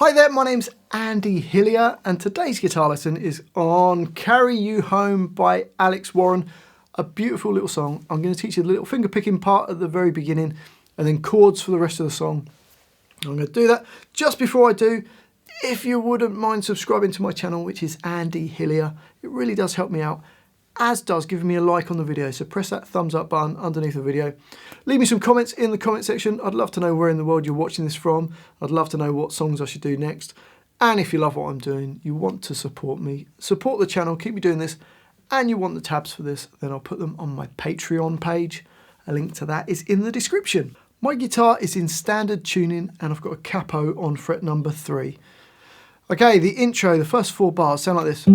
Hi there, my name's Andy Hillier and today's guitar lesson is on Carry You Home by Alex Warren. A beautiful little song. I'm going to teach you the little finger picking part at the very beginning and then chords for the rest of the song. I'm going to do that. Just before I do, if you wouldn't mind subscribing to my channel, which is Andy Hillier, it really does help me out, as does giving me a like on the video. So press that thumbs up button underneath the video. Leave me some comments in the comment section. I'd love to know where in the world you're watching this from. I'd love to know what songs I should do next. And if you love what I'm doing, you want to support me, support the channel, keep me doing this, and you want the tabs for this, then I'll put them on my Patreon page. A link to that is in the description. My guitar is in standard tuning and I've got a capo on fret number 3. Okay, the intro, the first 4 bars sound like this.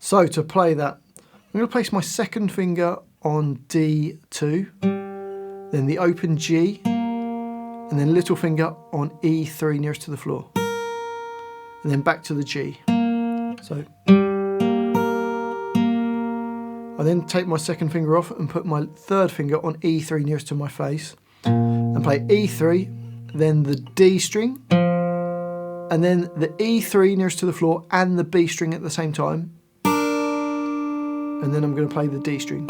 So to play that, I'm going to place my second finger on D2, then the open G, and then little finger on E3 nearest to the floor, and then back to the G. So I then take my second finger off and put my third finger on E3 nearest to my face, and play E3, then the D string, and then the E3 nearest to the floor and the B string at the same time. And then I'm going to play the D string.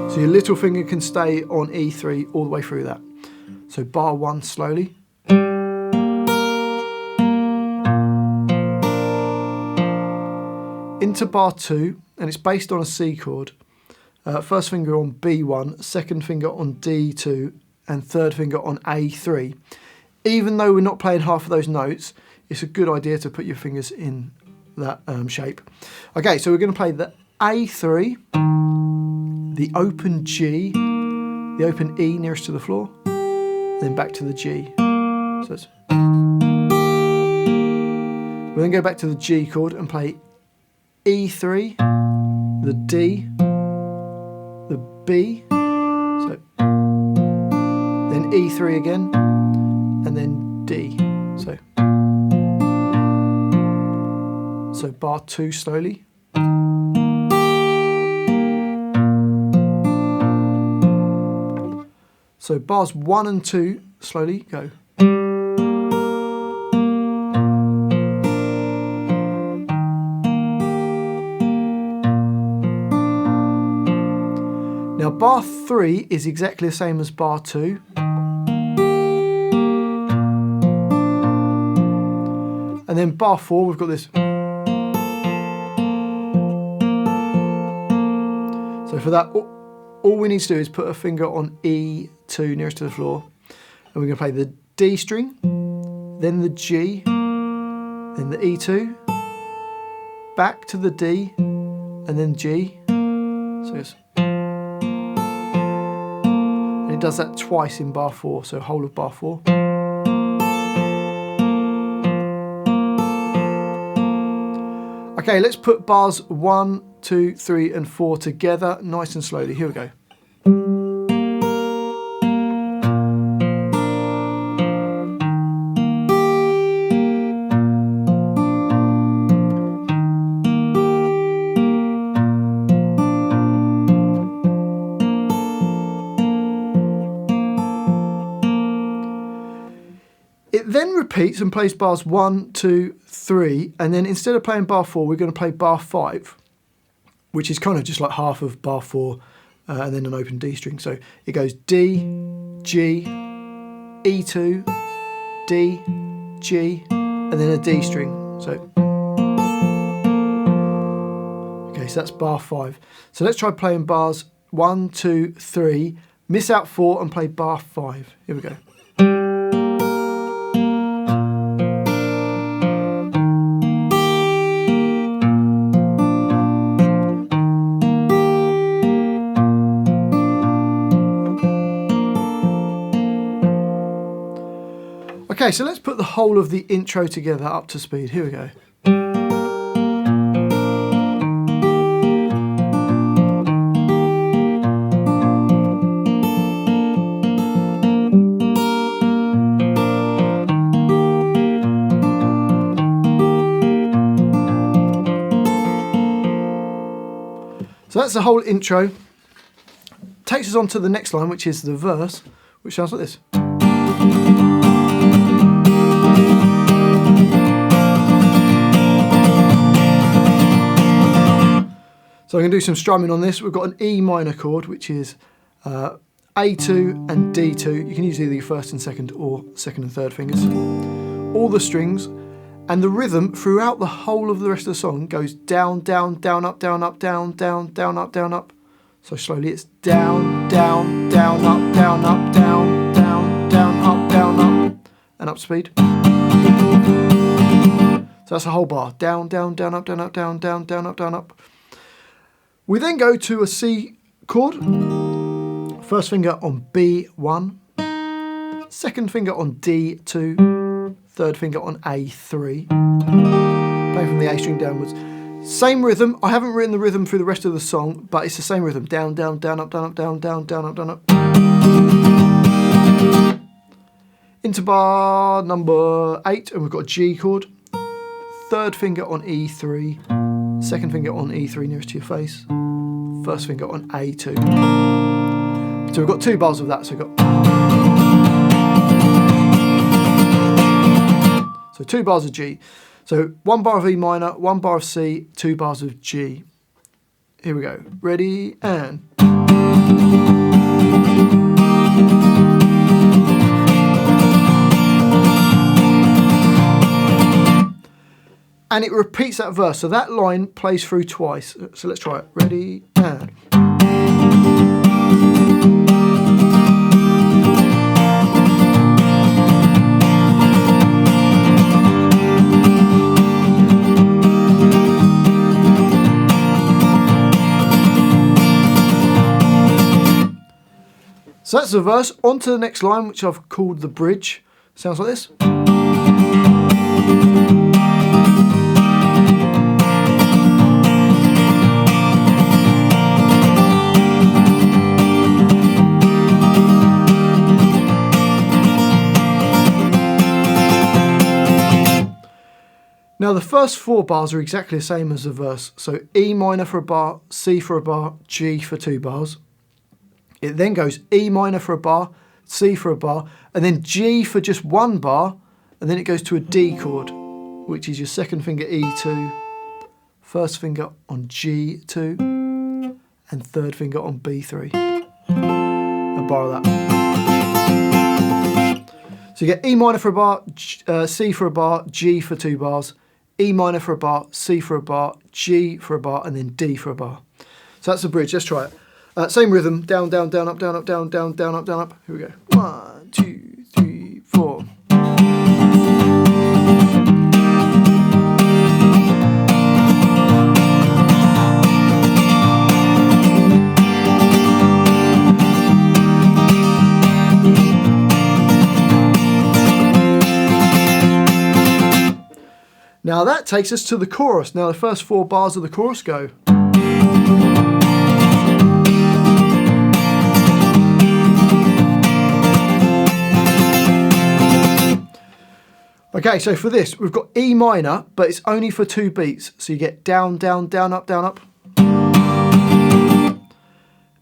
So your little finger can stay on E3 all the way through that. So bar 1 slowly. Into bar 2, and it's based on a C chord. First finger on B1, second finger on D2, and third finger on A3. Even though we're not playing half of those notes, it's a good idea to put your fingers in that shape. Okay, so we're going to play the A3, the open G, the open E nearest to the floor, then back to the G. So it's... We'll then go back to the G chord and play E3, the D, the B, so then E3 again, and then D. So bar 2 slowly. So bars 1 and 2 slowly go. Now bar 3 is exactly the same as bar 2. And then bar 4 we've got this. So for that, all we need to do is put a finger on E2 nearest to the floor, and we're going to play the D string, then the G, then the E2, back to the D, and then G. So it's, and it does that twice in bar 4, so whole of bar 4. Okay, let's put bars 1, 2, 3 and 4 together nice and slowly. Here we go. It then repeats and plays bars 1, 2, 3, and then instead of playing bar 4, we're going to play bar 5, which is kind of just like half of bar 4 and then an open D string. So it goes D, G, E2, D, G, and then a D string. So, okay, so that's bar 5. So let's try playing bars 1, 2, 3, miss out 4 and play bar 5. Here we go. Okay, so let's put the whole of the intro together up to speed. Here we go. So that's the whole intro. Takes us on to the next line, which is the verse, which sounds like this. So I'm going to do some strumming on this. We've got an E minor chord, which is A2 and D2. You can use either your first and second or second and third fingers. All the strings, and the rhythm throughout the whole of the rest of the song goes down, down, down, up, down, up, down, down, down, up, down, up. So slowly it's down, down, down, up, down, up, down, down, down, up, down, up, and up speed. So that's a whole bar. Down, down, down, up, down, up, down, down, down, up, down, up. We then go to a C chord. First finger on B1, second finger on D2, third finger on A3. Playing from the A string downwards. Same rhythm. I haven't written the rhythm through the rest of the song, but it's the same rhythm. Down, down, down, up, down, up, down, down, down, up, down, up. Into bar number 8, and we've got a G chord. Third finger on E3, second finger on E3 nearest to your face, first finger on A2. So we've got 2 bars of that. So we've got 2 bars of G. So 1 bar of E minor, 1 bar of C, 2 bars of G. Here we go. Ready, and. And it repeats that verse. So that line plays through twice. So let's try it. Ready, and. So that's the verse. On to the next line, which I've called the bridge. Sounds like this. Now the first 4 bars are exactly the same as the verse. So E minor for a bar, C for a bar, G for 2 bars. It then goes E minor for a bar, C for a bar, and then G for just 1 bar, and then it goes to a D chord, which is your second finger E2, first finger on G2, and third finger on B3. A bar of that. So you get E minor for a bar, C for a bar, G for 2 bars, E minor for a bar, C for a bar, G for a bar, and then D for a bar. So that's the bridge. Let's try it. Same rhythm. Down, down, down, up, down, up, down, down, down, up, down, up. Here we go. 1, 2, 3, 4. Now that takes us to the chorus. Now the first 4 bars of the chorus go. Okay, so for this, we've got E minor, but it's only for 2 beats. So you get down, down, down, up, down, up.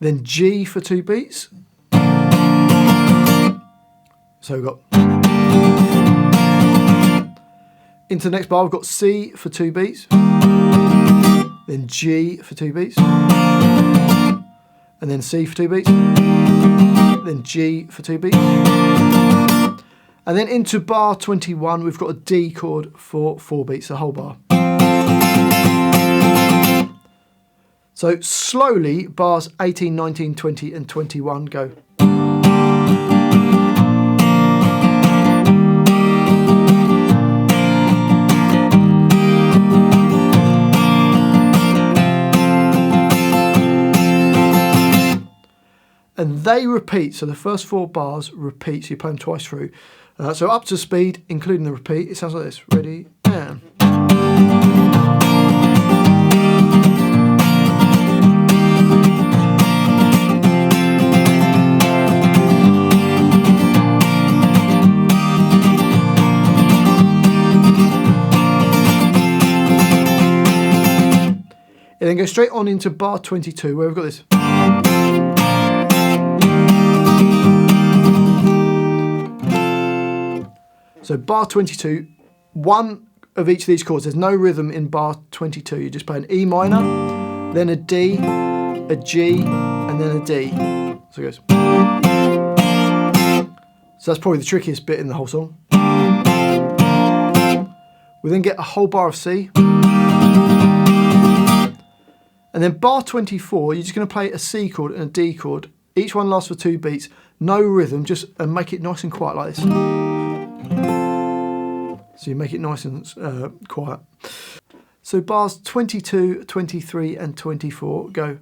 Then G for 2 beats. So we've got... Into the next bar, we've got C for 2 beats, then G for 2 beats, and then C for 2 beats, then G for 2 beats. And then into bar 21, we've got a D chord for 4 beats, the whole bar. So slowly, bars 18, 19, 20, and 21 go. And they repeat, so the first 4 bars repeat, so you play them twice through. So up to speed, including the repeat, it sounds like this. Ready, and. It then go straight on into bar 22 where we've got this. So bar 22, one of each of these chords. There's no rhythm in bar 22. You just play an E minor, then a D, a G, and then a D. So it goes. So that's probably the trickiest bit in the whole song. We then get a whole bar of C. And then bar 24, you're just going to play a C chord and a D chord. Each one lasts for 2 beats, no rhythm, just and make it nice and quiet like this. So you make it nice and quiet. So bars 22, 23 and 24 go.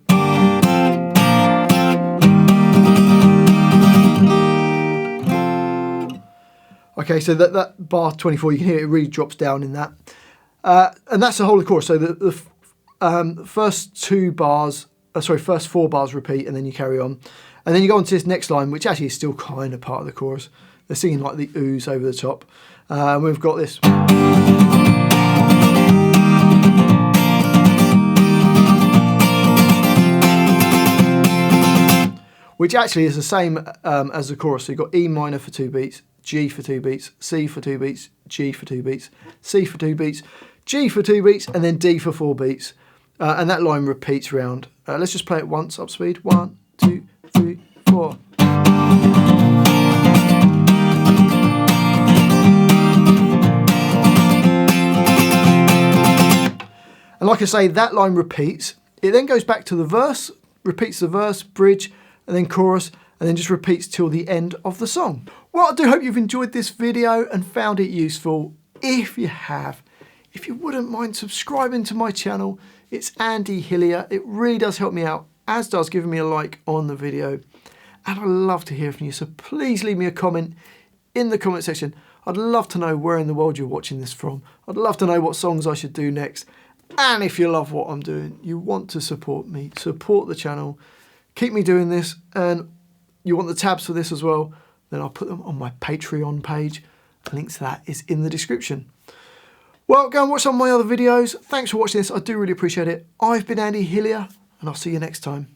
Okay, so that bar 24, you can hear it really drops down in that. And that's the whole of the chorus. So the first 4 bars repeat and then you carry on. And then you go on to this next line, which actually is still kind of part of the chorus. They're singing like the oohs over the top. We've got this. Which actually is the same as the chorus. So you've got E minor for 2 beats, G for 2 beats, C for 2 beats, G for 2 beats, C for 2 beats, G for 2 beats, and then D for 4 beats. And that line repeats round. Let's just play it once, up speed. 1, 2, 3, 4. And like I say, that line repeats. It then goes back to the verse, repeats the verse, bridge, and then chorus, and then just repeats till the end of the song. Well, I do hope you've enjoyed this video and found it useful. If you have, if you wouldn't mind subscribing to my channel, it's Andy Hillier. It really does help me out, as does giving me a like on the video. And I'd love to hear from you, so please leave me a comment in the comment section. I'd love to know where in the world you're watching this from. I'd love to know what songs I should do next. And if you love what I'm doing, you want to support me, support the channel, keep me doing this, and you want the tabs for this as well, then I'll put them on my Patreon page. A link to that is in the description. Well, go and watch some of my other videos. Thanks for watching this. I do really appreciate it. I've been Andy Hillier, and I'll see you next time.